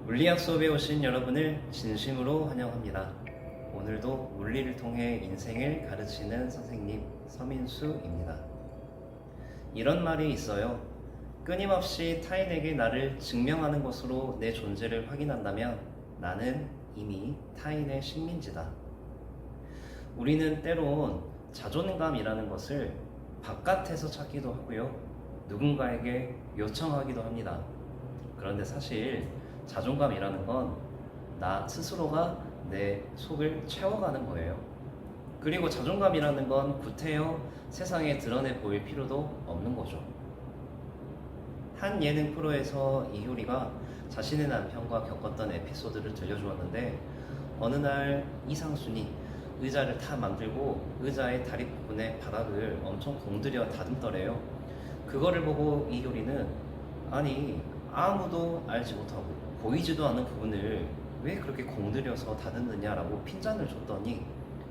물리학 수업에 오신 여러분을 진심으로 환영합니다. 오늘도 물리를 통해 인생을 가르치는 선생님 서민수입니다. 이런 말이 있어요. 끊임없이 타인에게 나를 증명하는 것으로 내 존재를 확인한다면 나는 이미 타인의 식민지다. 우리는 때론 자존감이라는 것을 바깥에서 찾기도 하고요. 누군가에게 요청하기도 합니다. 그런데 사실 자존감이라는 건 나 스스로가 내 속을 채워가는 거예요. 그리고 자존감이라는 건 구태여 세상에 드러내 보일 필요도 없는 거죠. 한 예능 프로에서 이효리가 자신의 남편과 겪었던 에피소드를 들려주었는데 어느 날 이상순이 의자를 다 만들고 의자의 다리 부분에 바닥을 엄청 공들여 다듬더래요. 그거를 보고 이효리는 아니 아무도 알지 못하고 보이지도 않는 부분을 왜 그렇게 공들여서 다듬느냐라고 핀잔을 줬더니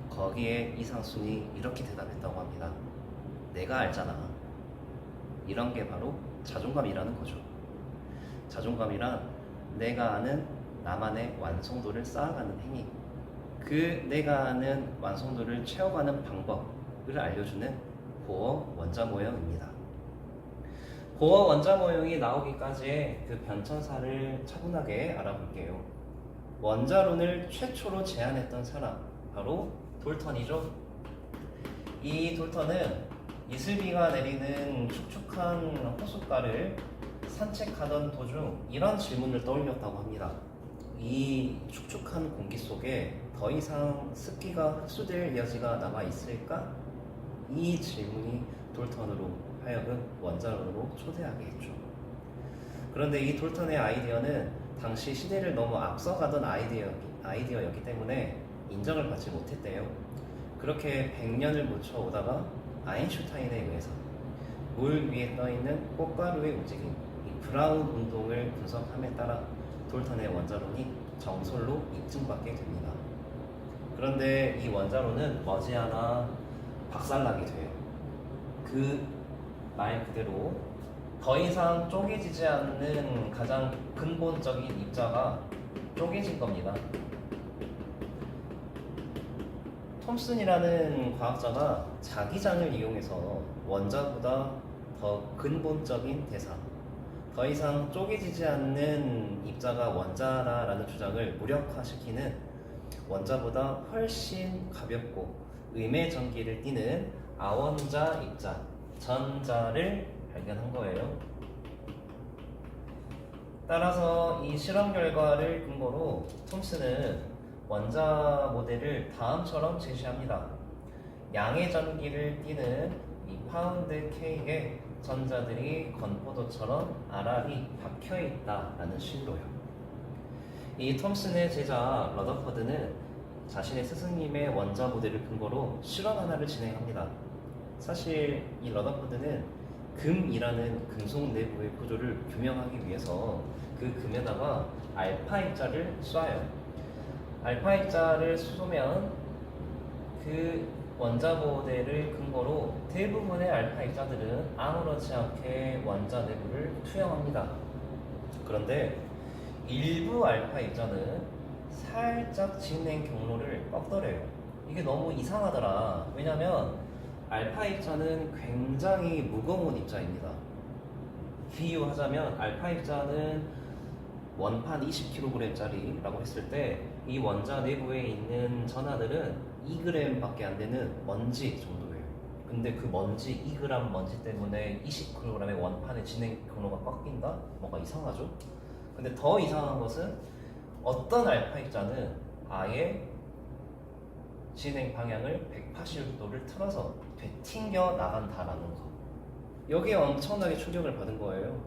거기에 이상순이 이렇게 대답했다고 합니다. 내가 알잖아. 이런 게 바로 자존감이라는 거죠. 자존감이란 내가 아는 나만의 완성도를 쌓아가는 행위, 그 내가 아는 완성도를 채워가는 방법을 알려주는 보어 원자 모형입니다. 보어 원자 모형이 나오기까지의 그 변천사를 차분하게 알아볼게요. 원자론을 최초로 제안했던 사람, 바로 돌턴이죠. 이 돌턴은 이슬비가 내리는 축축한 호숫가를 산책하던 도중 이런 질문을 떠올렸다고 합니다. 이 축축한 공기 속에 더 이상 습기가 흡수될 여지가 남아있을까? 이 질문이 돌턴으로 하여금 원자론으로 초대하게 했죠. 그런데 이 돌턴의 아이디어는 당시 시대를 너무 앞서가던 아이디어였기 때문에 인정을 받지 못했대요. 그렇게 100년을 묻혀오다가 아인슈타인에 의해서 물 위에 떠있는 꽃가루의 움직임, 이 브라운 운동을 분석함에 따라 돌턴의 원자론이 정설로 입증받게 됩니다. 그런데 이 원자론은 머지않아 박살나게 돼요. 그 말 그대로 더 이상 쪼개지지 않는 가장 근본적인 입자가 쪼개진 겁니다. 톰슨이라는 과학자가 자기장을 이용해서 원자보다 더 근본적인 대상, 더 이상 쪼개지지 않는 입자가 원자라는 주장을 무력화시키는 원자보다 훨씬 가볍고 음의 전기를 띠는 아원자 입자, 전자를 발견한 거예요. 따라서 이 실험 결과를 근거로 톰슨은 원자 모델을 다음처럼 제시합니다. 양의 전기를 띠는 이 파운드 K에 전자들이 건포도처럼 알알이 박혀 있다라는 식으로요. 이 톰슨의 제자 러더퍼드는 자신의 스승님의 원자 모델을 근거로 실험 하나를 진행합니다. 사실 이 러더퍼드는 금이라는 금속 내부의 구조를 규명하기 위해서 그 금에다가 알파 입자를 쏴요. 알파 입자를 쏘면 그 원자 모델을 근거로 대부분의 알파 입자들은 아무렇지 않게 원자 내부를 투영합니다. 그런데 일부 알파 입자는 살짝 진행 경로를 꺾더래요. 이게 너무 이상하더라. 왜냐면 알파 입자는 굉장히 무거운 입자입니다. 비유하자면 알파 입자는 원판 20kg짜리라고 했을 때 이 원자 내부에 있는 전하들은 2g 밖에 안 되는 먼지 정도예요. 근데 그 먼지 2g 먼지 때문에 20kg의 원판의 진행 경로가 꺾인다? 뭔가 이상하죠? 근데 더 이상한 것은 어떤 알파 입자는 아예 진행 방향을 180도를 틀어서 되튕겨 나간다라는 거. 여기에 엄청나게 충격을 받은 거예요.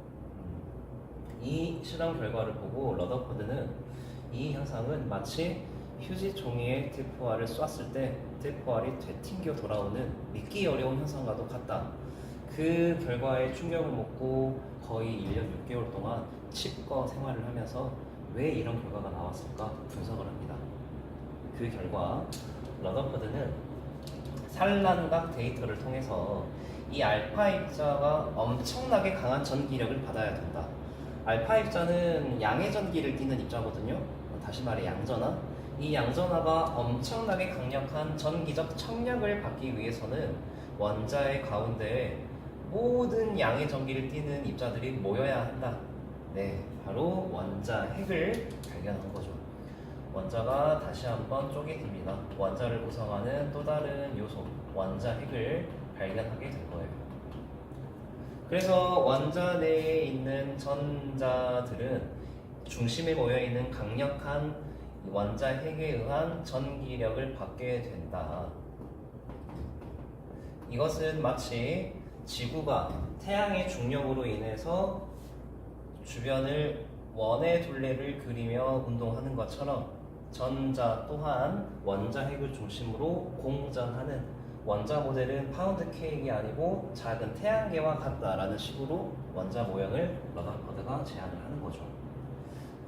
이 실험 결과를 보고 러더퍼드는 이 현상은 마치 휴지 종이에 테이프알을 쐈을 때 테이프알이 되튕겨 돌아오는 믿기 어려운 현상과도 같다. 그 결과에 충격을 먹고 거의 1년 6개월 동안 치과 생활을 하면서 왜 이런 결과가 나왔을까 분석을 합니다. 그 결과 러더퍼드는 산란각 데이터를 통해서 이 알파 입자가 엄청나게 강한 전기력을 받아야 된다. 알파 입자는 양의 전기를 띠는 입자거든요. 다시 말해 양전하. 이 양전하가 엄청나게 강력한 전기적 청력을 받기 위해서는 원자의 가운데에 모든 양의 전기를 띠는 입자들이 모여야 한다. 네, 바로 원자 핵을 발견한 거죠. 원자가 다시 한번 쪼개집니다. 원자를 구성하는 또 다른 요소, 원자 핵을 발견하게 된 거예요. 그래서 원자 내에 있는 전자들은 중심에 모여있는 강력한 원자 핵에 의한 전기력을 받게 된다. 이것은 마치 지구가 태양의 중력으로 인해서 주변을 원의 둘레를 그리며 운동하는 것처럼 전자 또한 원자 핵을 중심으로 공전하는, 원자 모델은 파운드 케이크가 아니고 작은 태양계와 같다라는 식으로 원자 모형을 러더퍼드가 제안을 하는 거죠.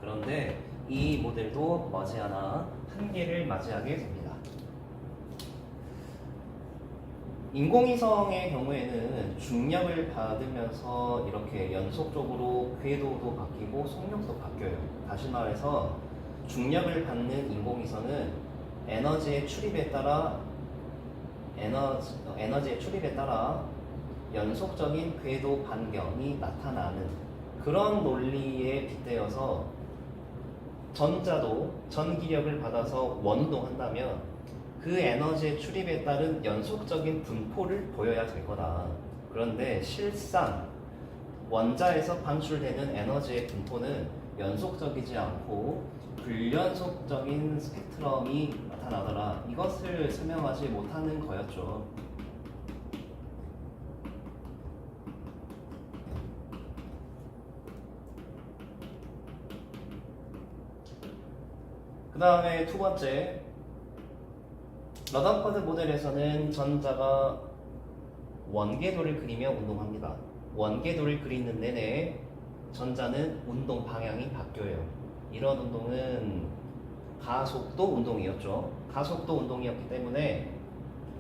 그런데 이 모델도 머지않아 한계를 맞이하게 됩니다. 인공위성의 경우에는 중력을 받으면서 이렇게 연속적으로 궤도도 바뀌고 속력도 바뀌어요. 다시 말해서 중력을 받는 인공위성은 에너지의 출입에 따라 연속적인 궤도 반경이 나타나는 그런 논리에 빗대어서 전자도 전기력을 받아서 원운동한다면 그 에너지의 출입에 따른 연속적인 분포를 보여야 될 거다. 그런데 실상 원자에서 방출되는 에너지의 분포는 연속적이지 않고 불연속적인 스펙트럼이 나타나더라. 이것을 설명하지 못하는 거였죠. 그 다음에 두 번째, 러더퍼드 모델에서는 전자가 원궤도를 그리며 운동합니다. 원궤도를 그리는 내내 전자는 운동 방향이 바뀌어요. 이런 운동은 가속도 운동이었죠. 가속도 운동이었기 때문에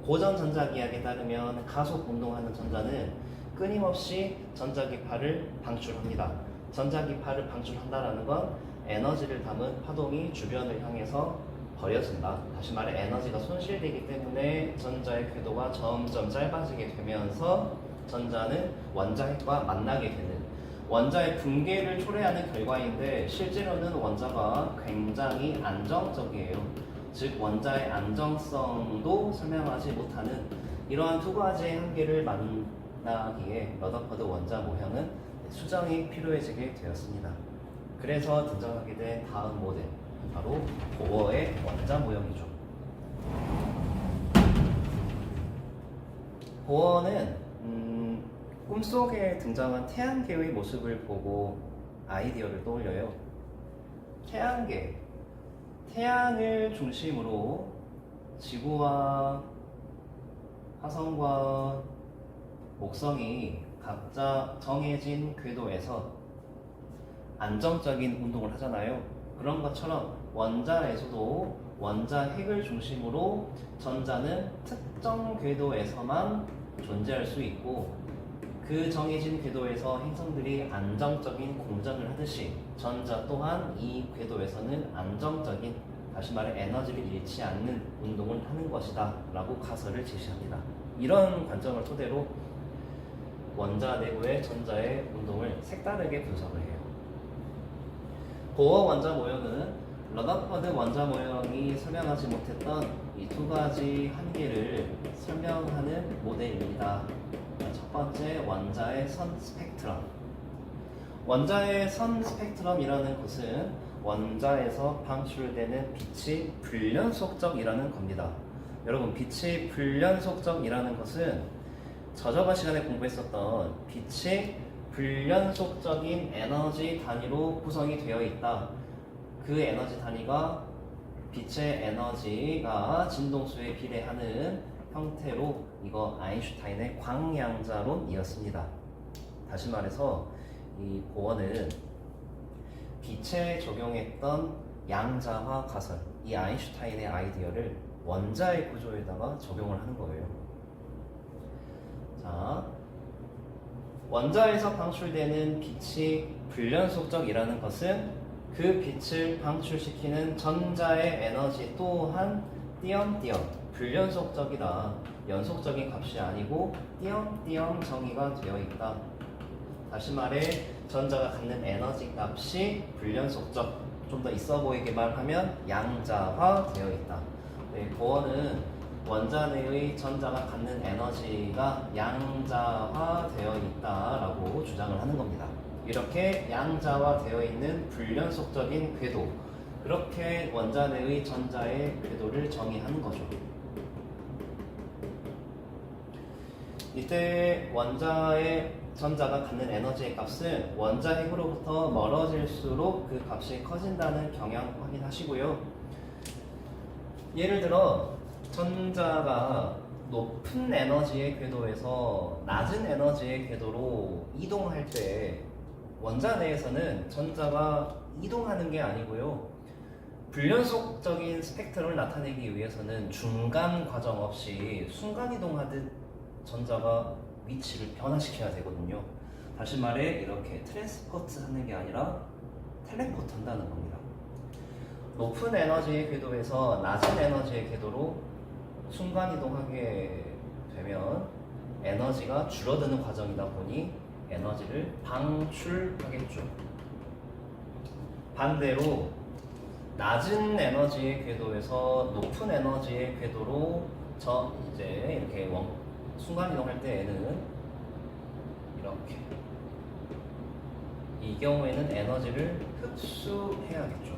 고전 전자기학에 따르면 가속 운동하는 전자는 끊임없이 전자기파를 방출합니다. 전자기파를 방출한다는 건 에너지를 담은 파동이 주변을 향해서 버려진다. 다시 말해 에너지가 손실되기 때문에 전자의 궤도가 점점 짧아지게 되면서 전자는 원자 핵과 만나게 되는, 원자의 붕괴를 초래하는 결과인데 실제로는 원자가 굉장히 안정적이에요. 즉 원자의 안정성도 설명하지 못하는 이러한 두 가지의 한계를 만나기에 러더퍼드 원자 모형은 수정이 필요해지게 되었습니다. 그래서 등장하게 된 다음 모델, 바로 보어의 원자 모형이죠. 보어는 꿈속에 등장한 태양계의 모습을 보고 아이디어를 떠올려요. 태양계, 태양을 중심으로 지구와 화성과 목성이 각자 정해진 궤도에서 안정적인 운동을 하잖아요. 그런 것처럼 원자에서도 원자 핵을 중심으로 전자는 특정 궤도에서만 존재할 수 있고 그 정해진 궤도에서 행성들이 안정적인 공전을 하듯이 전자 또한 이 궤도에서는 안정적인, 다시 말해 에너지를 잃지 않는 운동을 하는 것이다 라고 가설을 제시합니다. 이런 관점을 토대로 원자 내부의 전자의 운동을 색다르게 분석을 해요. 보어 원자 모형은 러더퍼드 원자 모형이 설명하지 못했던 이 두 가지 한계를 설명하는 모델입니다. 첫 번째, 원자의 선 스펙트럼. 원자의 선 스펙트럼이라는 것은 원자에서 방출되는 빛이 불연속적이라는 겁니다. 여러분, 빛이 불연속적이라는 것은 저저번 시간에 공부했었던 빛이 불연속적인 에너지 단위로 구성이 되어 있다. 그 에너지 단위가 빛의 에너지가 진동수에 비례하는 형태로, 이거 아인슈타인의 광양자론이었습니다. 다시 말해서 이 보어는 빛에 적용했던 양자화 가설, 이 아인슈타인의 아이디어를 원자의 구조에다가 적용을 하는 거예요. 자, 원자에서 방출되는 빛이 불연속적이라는 것은 그 빛을 방출시키는 전자의 에너지 또한 띄엄띄엄 불연속적이다. 연속적인 값이 아니고 띄엄띄엄 정의가 되어 있다. 다시 말해 전자가 갖는 에너지 값이 불연속적, 좀 더 있어 보이게 말하면 양자화 되어 있다. 네, 보어는 원자 내의 전자가 갖는 에너지가 양자화 되어 있다라고 주장을 하는 겁니다. 이렇게 양자화 되어 있는 불연속적인 궤도, 그렇게 원자 내의 전자의 궤도를 정의하는 거죠. 이때 원자의 전자가 갖는 에너지의 값은 원자 핵으로부터 멀어질수록 그 값이 커진다는 경향 확인하시고요. 예를 들어 전자가 높은 에너지의 궤도에서 낮은 에너지의 궤도로 이동할 때 원자 내에서는 전자가 이동하는 게 아니고요. 불연속적인 스펙트럼을 나타내기 위해서는 중간 과정 없이 순간이동하듯 전자가 위치를 변화시켜야 되거든요. 다시 말해 이렇게 트랜스포트 하는 게 아니라 텔레포트 한다는 겁니다. 높은 에너지의 궤도에서 낮은 에너지의 궤도로 순간이동하게 되면 에너지가 줄어드는 과정이다 보니 에너지를 방출하겠죠. 반대로 낮은 에너지의 궤도에서 높은 에너지의 궤도로 이제 이렇게 순간이동할 때에는 이렇게 이 경우에는 에너지를 흡수해야겠죠.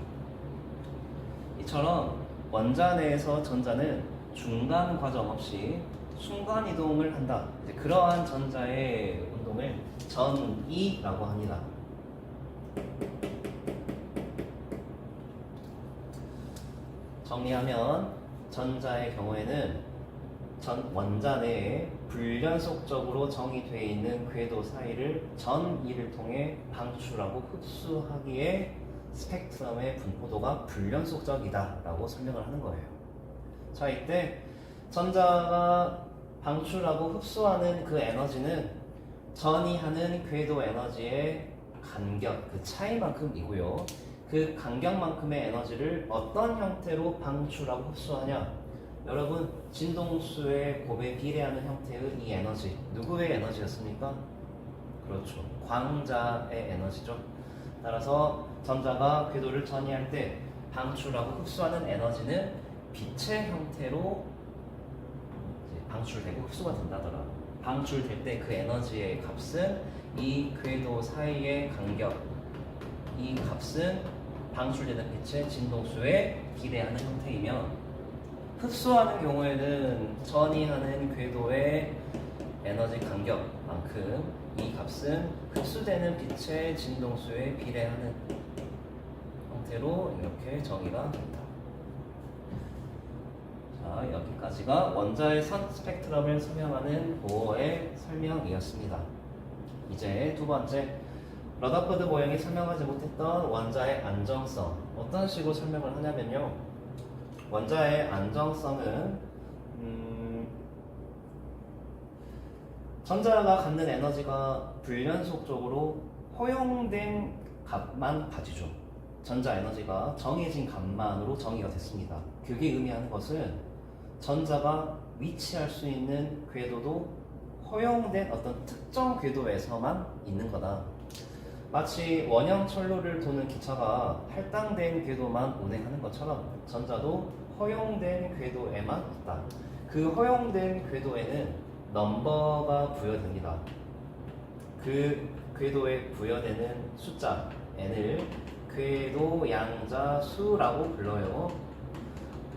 이처럼 원자 내에서 전자는 중간 과정 없이 순간이동을 한다. 이제 그러한 전자의 운동을 전이라고 합니다. 정리하면 전자의 경우에는 원자 내에 불연속적으로 정의되어 있는 궤도 사이를 전이를 통해 방출하고 흡수하기에 스펙트럼의 분포도가 불연속적이다 라고 설명을 하는 거예요. 자, 이때 전자가 방출하고 흡수하는 그 에너지는 전이하는 궤도 에너지의 간격, 그 차이만큼이고요. 그 간격만큼의 에너지를 어떤 형태로 방출하고 흡수하냐? 여러분, 진동수의 곱에 비례하는 형태의 이 에너지, 누구의 에너지였습니까? 그렇죠, 광자의 에너지죠. 따라서 전자가 궤도를 전이할 때 방출하고 흡수하는 에너지는 빛의 형태로 방출되고 흡수가 된다더라. 방출될 때 그 에너지의 값은 이 궤도 사이의 간격, 이 값은 방출되는 빛의 진동수에 비례하는 형태이며, 흡수하는 경우에는 전이하는 궤도의 에너지 간격만큼 이 값은 흡수되는 빛의 진동수에 비례하는 형태로 이렇게 정의가 된다. 자, 여기까지가 원자의 선 스펙트럼을 설명하는 보어의 설명이었습니다. 이제 두 번째, 러더퍼드 모형이 설명하지 못했던 원자의 안정성, 어떤 식으로 설명을 하냐면요, 원자의 안정성은 전자가 갖는 에너지가 불연속적으로 허용된 값만 가지죠. 전자 에너지가 정해진 값만으로 정의가 됐습니다. 그게 의미하는 것은 전자가 위치할 수 있는 궤도도 허용된 어떤 특정 궤도에서만 있는 거다. 마치 원형 철로를 도는 기차가 할당된 궤도만 운행하는 것처럼 전자도 허용된 궤도에만 있다. 그 허용된 궤도에는 넘버가 부여됩니다. 그 궤도에 부여되는 숫자 n을 궤도 양자 수라고 불러요.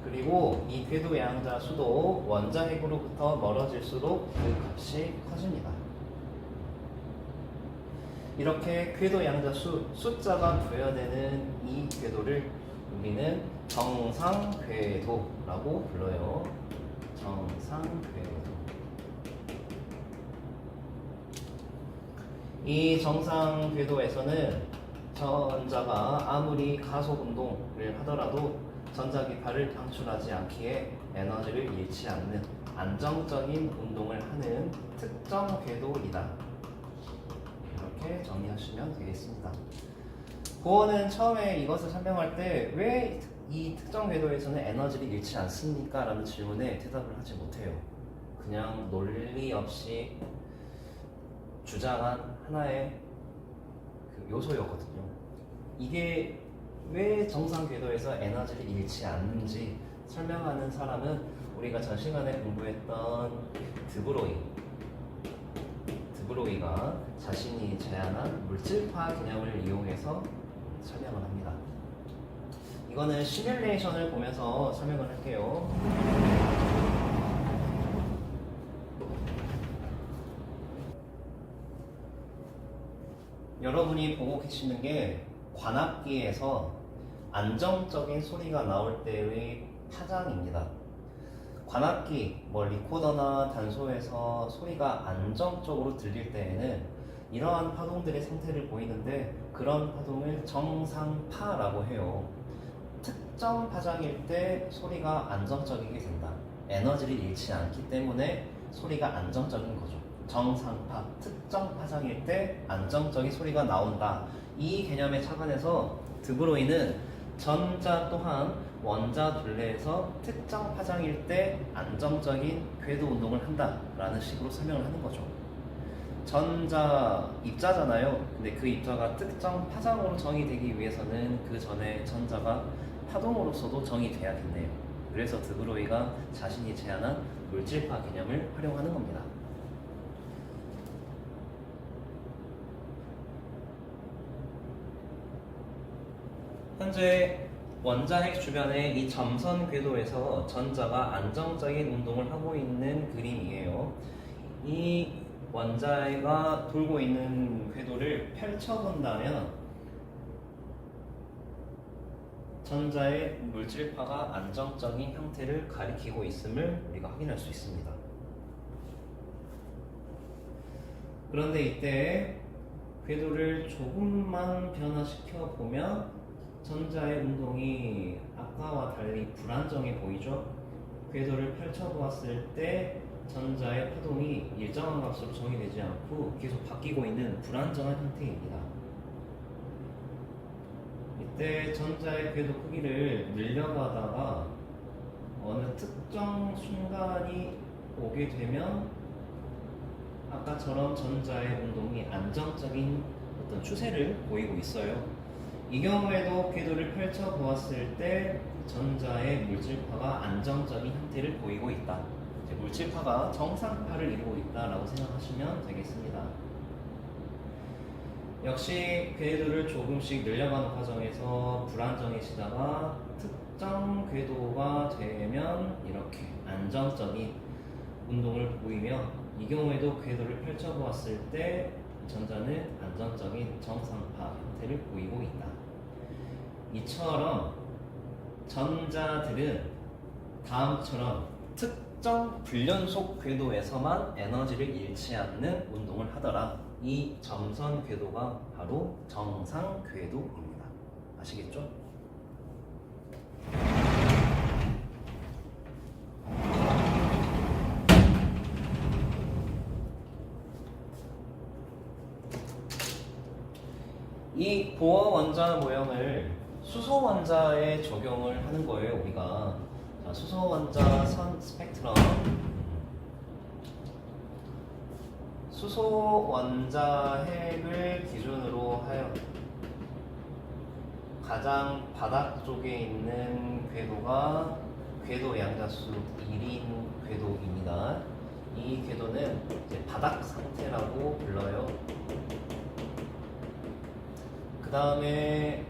그리고 이 궤도 양자 수도 원자 핵으로부터 멀어질수록 그 값이 커집니다. 이렇게 궤도 양자 숫자가 부여되는 이 궤도를 우리는 정상궤도라고 불러요. 정상궤도. 이 정상궤도에서는 전자가 아무리 가속 운동을 하더라도 전자기파를 방출하지 않기에 에너지를 잃지 않는 안정적인 운동을 하는 특정 궤도이다. 이렇게 정리하시면 되겠습니다. 보어는 처음에 이것을 설명할 때 왜 이 특정 궤도에서는 에너지를 잃지 않습니까? 라는 질문에 대답을 하지 못해요. 그냥 논리 없이 주장한 하나의 그 요소였거든요. 이게 왜 정상 궤도에서 에너지를 잃지 않는지 설명하는 사람은 우리가 전 시간에 공부했던 드브로이가 자신이 제안한 물질파 개념을 이용해서 설명을 합니다. 이거는 시뮬레이션을 보면서 설명을 할게요. 여러분이 보고 계시는 게 관악기에서 안정적인 소리가 나올 때의 파장입니다. 관악기, 리코더나 단소에서 소리가 안정적으로 들릴 때에는 이러한 파동들의 상태를 보이는데 그런 파동을 정상파라고 해요. 특정 파장일 때 소리가 안정적이게 된다. 에너지를 잃지 않기 때문에 소리가 안정적인 거죠. 정상파, 특정 파장일 때 안정적인 소리가 나온다. 이 개념에 착안해서 드브로이는 전자 또한 원자 둘레에서 특정 파장일 때 안정적인 궤도 운동을 한다 라는 식으로 설명을 하는 거죠. 전자 입자잖아요. 근데 그 입자가 특정 파장으로 정의되기 위해서는 그 전에 전자가 파동으로서도 정의돼야겠네요. 그래서 드브로이가 자신이 제안한 물질파 개념을 활용하는 겁니다. 현재 원자핵 주변의 이 점선 궤도에서 전자가 안정적인 운동을 하고 있는 그림이에요. 이 원자가 돌고 있는 궤도를 펼쳐본다면 전자의 물질파가 안정적인 형태를 가리키고 있음을 우리가 확인할 수 있습니다. 그런데 이때 궤도를 조금만 변화시켜 보면 전자의 운동이 아까와 달리 불안정해 보이죠? 궤도를 펼쳐보았을 때 전자의 파동이 일정한 값으로 정의되지 않고 계속 바뀌고 있는 불안정한 형태입니다. 이때 전자의 궤도 크기를 늘려가다가 어느 특정 순간이 오게 되면 아까처럼 전자의 운동이 안정적인 어떤 추세를 보이고 있어요. 이 경우에도 궤도를 펼쳐 보았을 때 전자의 물질파가 안정적인 형태를 보이고 있다. 물질파가 정상파를 이루고 있다라고 생각하시면 되겠습니다. 역시 궤도를 조금씩 늘려가는 과정에서 불안정해지다가 특정 궤도가 되면 이렇게 안정적인 운동을 보이며 이 경우에도 궤도를 펼쳐 보았을 때 전자는 안정적인 정상파 형태를 보이고 있다. 이처럼 전자들은 다음처럼 특정 불연속 궤도에서만 에너지를 잃지 않는 운동을 하더라. 이 점선 궤도가 바로 정상 궤도입니다. 아시겠죠? 이 보어 원자 모형을 수소 원자에 적용을 하는 거예요, 우리가. 자, 수소 원자 선 스펙트럼. 수소 원자핵을 기준으로 하여 가장 바닥 쪽에 있는 궤도가 궤도 양자수 1인 궤도입니다. 이 궤도는 이제 바닥 상태라고 불러요. 그 다음에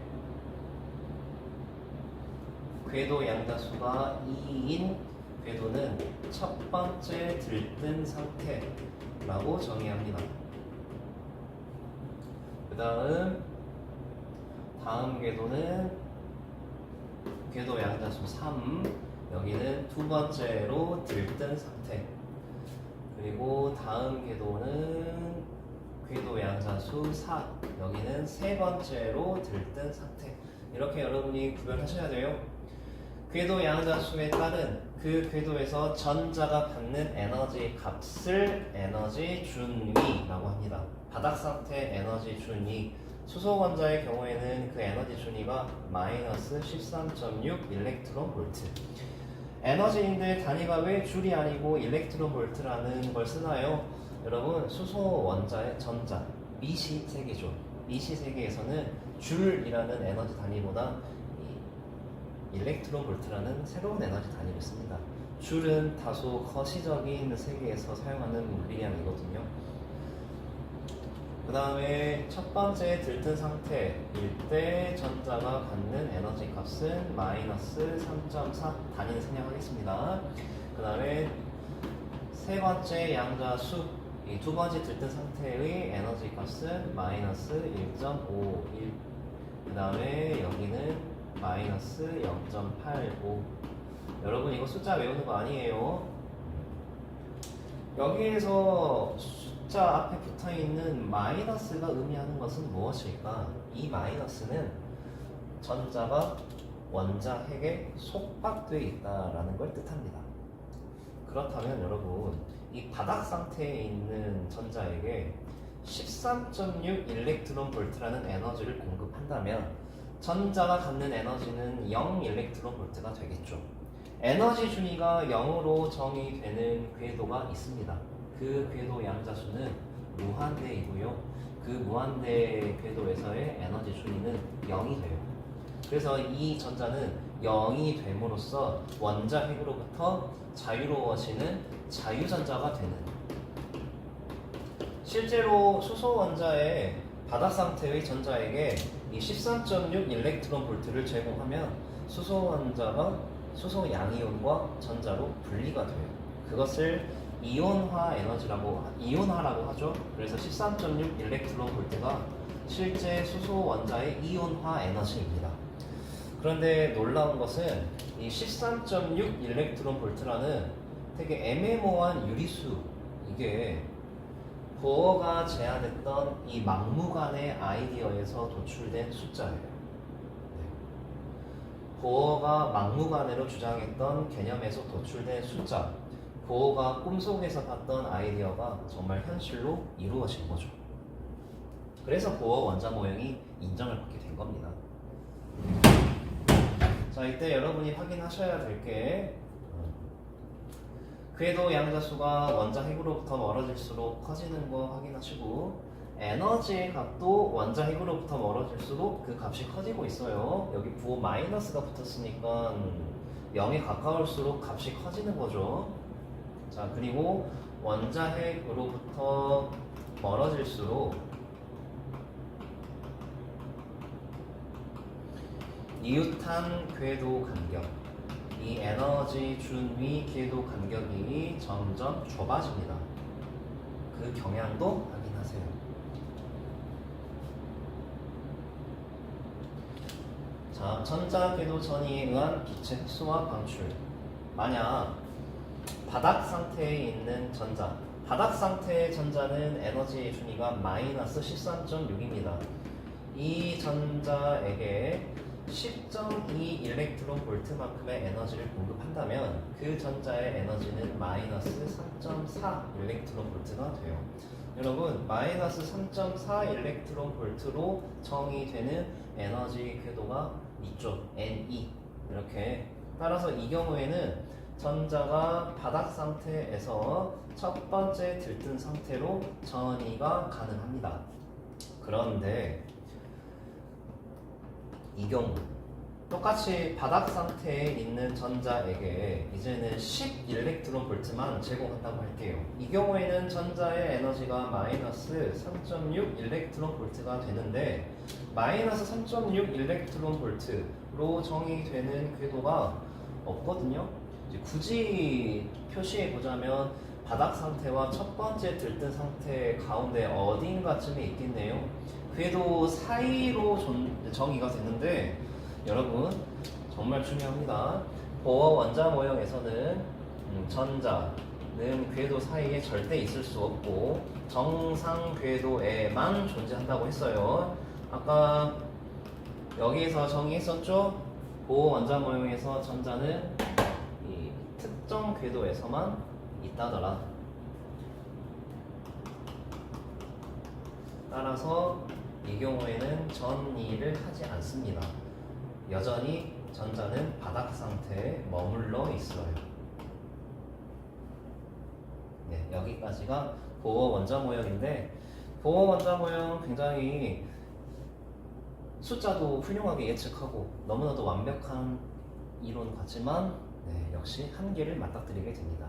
궤도 양자수가 2인 궤도는 첫 번째 들뜬 상태라고 정의합니다. 그 다음 궤도는 궤도 양자수 3, 여기는 두 번째로 들뜬 상태. 그리고 다음 궤도는 궤도 양자수 4, 여기는 세 번째로 들뜬 상태. 이렇게 여러분이 구별하셔야 돼요. 궤도 양자수에 따른 그 궤도에서 전자가 받는 에너지 값을 에너지 준위라고 합니다. 바닥 상태 에너지 준위. 수소 원자의 경우에는 그 에너지 준위가 마이너스 13.6 일렉트론 볼트. 에너지인데 단위가 왜 줄이 아니고 일렉트론 볼트라는 걸 쓰나요? 여러분, 수소 원자의 전자 미시 세계죠. 미시 세계에서는 줄이라는 에너지 단위보다 일렉트론 볼트라는 새로운 에너지 단위를 씁니다. 줄은 다소 거시적인 세계에서 사용하는 물리량이거든요. 그 다음에 첫 번째 들뜬 상태일 때 전자가 갖는 에너지 값은 마이너스 3.4 단위는 생략하겠습니다. 그 다음에 세 번째 양자수 이 두 번째 들뜬 상태의 에너지 값은 마이너스 1.51. 그 다음에 여기는 마이너스 0.85. 여러분 이거 숫자 외우는 거 아니에요. 여기에서 숫자 앞에 붙어있는 마이너스가 의미하는 것은 무엇일까? 이 마이너스는 전자가 원자 핵에 속박되어 있다는 걸 뜻합니다. 그렇다면 여러분 이 바닥 상태에 있는 전자에게 13.6 일렉트론 볼트라는 에너지를 공급한다면 전자가 갖는 에너지는 0 일렉트론 볼트가 되겠죠. 에너지 준위가 0으로 정의되는 궤도가 있습니다. 그 궤도 양자수는 무한대이고요. 그 무한대 궤도에서의 에너지 준위는 0이 돼요. 그래서 이 전자는 0이 됨으로써 원자 핵으로부터 자유로워지는 자유전자가 되는. 실제로 수소 원자의 바닥 상태의 전자에게 이 13.6 일렉트론 볼트를 제공하면 수소 원자가 수소 양이온과 전자로 분리가 돼요. 그것을 이온화라고 하죠. 그래서 13.6 일렉트론 볼트가 실제 수소 원자의 이온화 에너지입니다. 그런데 놀라운 것은 이 13.6 일렉트론 볼트라는 되게 애매모호한 유리수, 이게 보어가 제안했던 이 막무가내 아이디어에서 도출된 숫자예요. 보어가 막무가내로 주장했던 개념에서 도출된 숫자, 보어가 꿈속에서 봤던 아이디어가 정말 현실로 이루어진 거죠. 그래서 보어 원자 모형이 인정을 받게 된 겁니다. 자, 이때 여러분이 확인하셔야 될 게 궤도 양자수가 원자 핵으로부터 멀어질수록 커지는 거 확인하시고, 에너지의 값도 원자 핵으로부터 멀어질수록 그 값이 커지고 있어요. 여기 부호 마이너스가 붙었으니까 0에 가까울수록 값이 커지는 거죠. 자, 그리고 원자 핵으로부터 멀어질수록 이웃한 궤도 간격, 이 에너지 준위 궤도 간격이 점점 좁아집니다. 그 경향도 확인하세요. 자, 전자 궤도 전이에 의한 빛의 흡수와 방출. 만약 바닥 상태에 있는 전자, 바닥 상태의 전자는 에너지 준위가 마이너스 13.6입니다. 이 전자에게 10.2 일렉트론 볼트만큼의 에너지를 공급한다면 그 전자의 에너지는 마이너스 3.4 일렉트론 볼트가 돼요. 여러분, 마이너스 3.4 일렉트론 볼트로 정의되는 에너지 궤도가 있죠. Ne. 이렇게. 따라서 이 경우에는 전자가 바닥 상태에서 첫 번째 들뜬 상태로 전이가 가능합니다. 그런데 이 경우 똑같이 바닥 상태에 있는 전자에게 이제는 10 일렉트론 볼트만 제공한다고 할게요. 이 경우에는 전자의 에너지가 마이너스 3.6 일렉트론 볼트가 되는데, 마이너스 3.6 일렉트론 볼트로 정의되는 궤도가 없거든요. 이제 굳이 표시해 보자면 바닥 상태와 첫 번째 들뜬 상태 가운데 어딘가쯤에 있겠네요. 궤도 사이로 정의가 되는데, 여러분 정말 중요합니다. 보어 원자 모형에서는 전자는 궤도 사이에 절대 있을 수 없고 정상 궤도에만 존재한다고 했어요. 아까 여기에서 정의했었죠? 보호 원자 모형에서 전자는 이 특정 궤도에서만 있다더라. 따라서 이 경우에는 전이를 하지 않습니다. 여전히 전자는 바닥 상태에 머물러 있어요. 네, 여기까지가 보호 원자 모형인데, 보호 원자 모형 굉장히 숫자도 훌륭하게 예측하고 너무나도 완벽한 이론 같지만 역시 한계를 맞닥뜨리게 됩니다.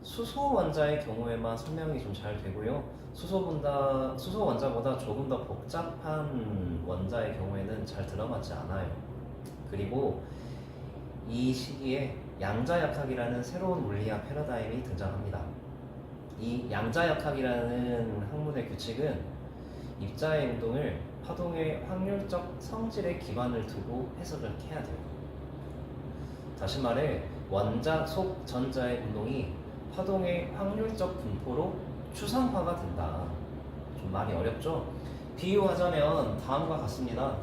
수소 원자의 경우에만 설명이 좀 잘 되고요. 수소 원자보다 조금 더 복잡한 원자의 경우에는 잘 들어맞지 않아요. 그리고 이 시기에 양자역학이라는 새로운 물리학 패러다임이 등장합니다. 이 양자역학이라는 학문의 규칙은 입자의 운동을 파동의 확률적 성질에 기반을 두고 해석을 해야 돼요. 다시 말해 원자 속 전자의 운동이 파동의 확률적 분포로 추상화가 된다. 좀 말이 어렵죠? 비유하자면 다음과 같습니다.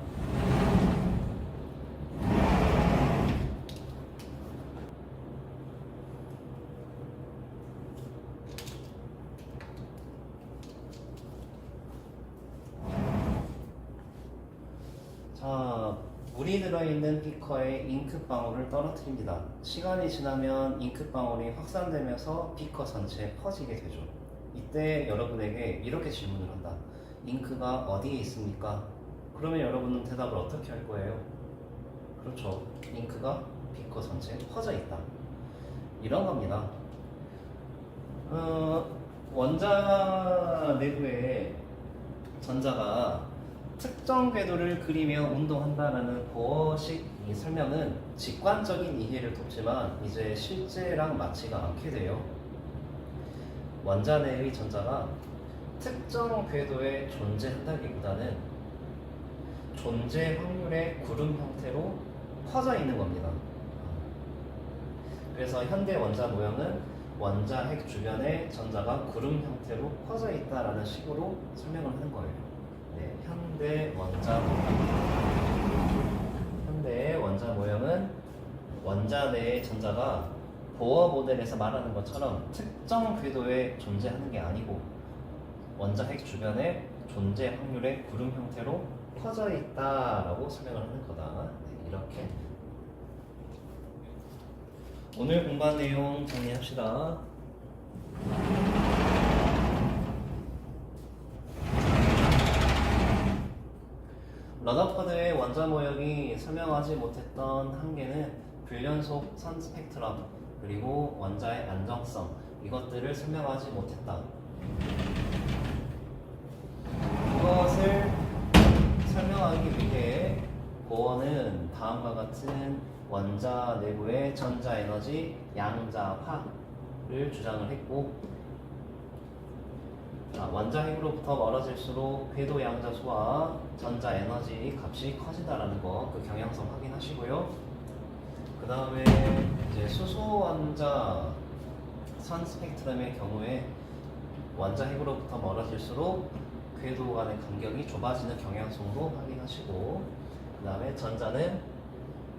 자, 물이 들어있는 비커에 잉크방울을 떨어뜨립니다. 시간이 지나면 잉크방울이 확산되면서 비커 전체에 퍼지게 되죠. 이때 여러분에게 이렇게 질문을 한다. 잉크가 어디에 있습니까? 그러면 여러분은 대답을 어떻게 할 거예요? 그렇죠. 잉크가 비커 전체에 퍼져 있다. 이런 겁니다. 원자 내부에 전자가 특정 궤도를 그리며 운동한다라는 보어식 이 설명은 직관적인 이해를 돕지만 이제 실제랑 맞지가 않게 돼요. 원자 내의 전자가 특정 궤도에 존재한다기보다는 존재 확률의 구름 형태로 퍼져 있는 겁니다. 그래서 현대 원자 모형은 원자 핵 주변에 전자가 구름 형태로 퍼져 있다라는 식으로 설명을 하는 거예요. 네, 현대 원자 모형은 원자 내의 전자가 보어 모델에서 말하는 것처럼 특정 궤도에 존재하는 게 아니고 원자 핵 주변에 존재 확률의 구름 형태로 퍼져 있다라고 설명을 하는 거다. 네, 이렇게 오늘 공부한 내용 정리합시다. 러더퍼드의 원자 모형이 설명하지 못했던 한계는 불연속 선 스펙트럼 그리고 원자의 안정성 이것들을 설명하지 못했다. 이것을 설명하기 위해 보어는 다음과 같은 원자 내부의 전자 에너지 양자화를 주장을 했고, 원자 핵으로부터 멀어질수록 궤도 양자수와 전자 에너지 값이 커진다라는 거, 그 경향성 확인하시고요. 그 다음에 이제 수소 원자 선 스펙트럼의 경우에 원자 핵으로부터 멀어질수록 궤도 간의 간격이 좁아지는 경향성도 확인하시고, 그 다음에 전자는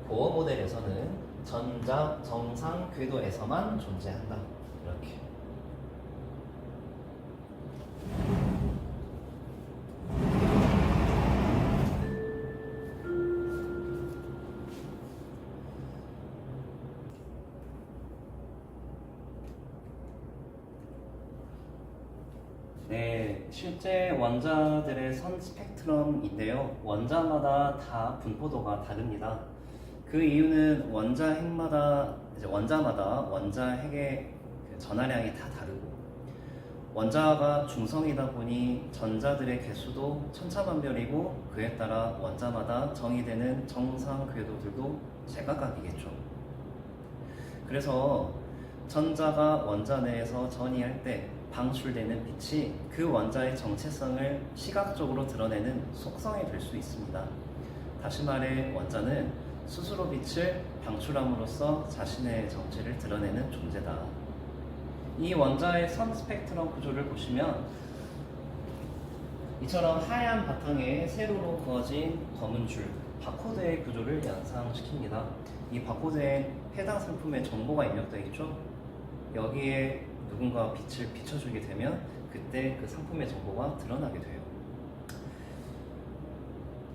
보어 모델에서는 전자 정상 궤도에서만 존재한다. 이렇게. 네, 실제 원자들의 선 스펙트럼인데요. 원자마다 다 분포도가 다릅니다. 그 이유는 원자마다 원자 핵의 전하량이 다 다르고, 원자가 중성이다 보니 전자들의 개수도 천차만별이고, 그에 따라 원자마다 정의되는 정상 궤도들도 제각각이겠죠. 그래서 전자가 원자 내에서 전이할 때 방출되는 빛이 그 원자의 정체성을 시각적으로 드러내는 속성이 될 수 있습니다. 다시 말해 원자는 스스로 빛을 방출함으로써 자신의 정체를 드러내는 존재다. 이 원자의 선 스펙트럼 구조를 보시면 이처럼 하얀 바탕에 세로로 그어진 검은 줄, 바코드의 구조를 연상시킵니다. 이 바코드에 해당 상품의 정보가 입력되어 있죠. 여기에 누군가 빛을 비춰주게 되면 그때 그 상품의 정보가 드러나게 돼요.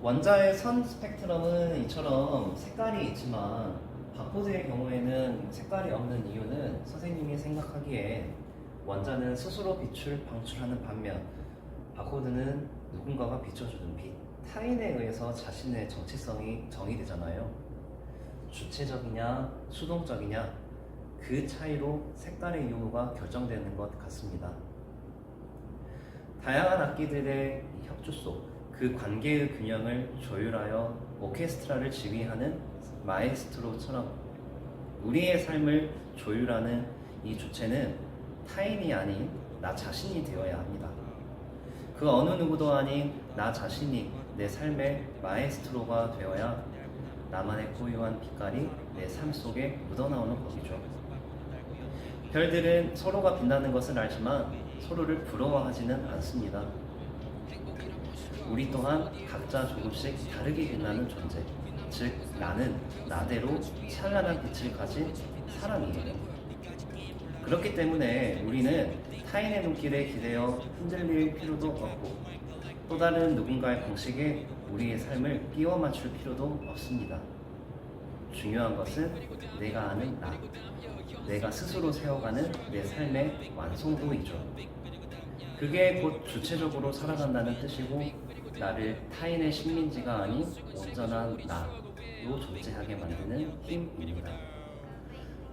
원자의 선 스펙트럼은 이처럼 색깔이 있지만 바코드의 경우에는 색깔이 없는 이유는 선생님이 생각하기에 원자는 스스로 빛을 방출하는 반면 바코드는 누군가가 비춰주는 빛, 타인에 의해서 자신의 정체성이 정의되잖아요. 주체적이냐 수동적이냐 그 차이로 색깔의 유무가 결정되는 것 같습니다. 다양한 악기들의 협주 속 그 관계의 균형을 조율하여 오케스트라를 지휘하는 마에스트로처럼 우리의 삶을 조율하는 이 주체는 타인이 아닌 나 자신이 되어야 합니다. 그 어느 누구도 아닌 나 자신이 내 삶의 마에스트로가 되어야 나만의 고유한 빛깔이 내 삶 속에 묻어나오는 법이죠. 별들은 서로가 빛나는 것을 알지만 서로를 부러워하지는 않습니다. 우리 또한 각자 조금씩 다르게 빛나는 존재, 즉 나는 나대로 찬란한 빛을 가진 사람이에요. 그렇기 때문에 우리는 타인의 눈길에 기대어 흔들릴 필요도 없고 또 다른 누군가의 방식에 우리의 삶을 끼워 맞출 필요도 없습니다. 중요한 것은 내가 아는 나, 내가 스스로 세워가는 내 삶의 완성도이죠. 그게 곧 주체적으로 살아간다는 뜻이고 나를 타인의 식민지가 아닌 온전한 나로 존재하게 만드는 힘입니다.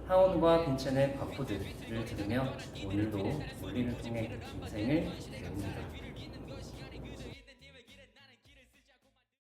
하온과 빈첸의 바코드를 들으며 오늘도 물리를 통해 인생을 배웁니다.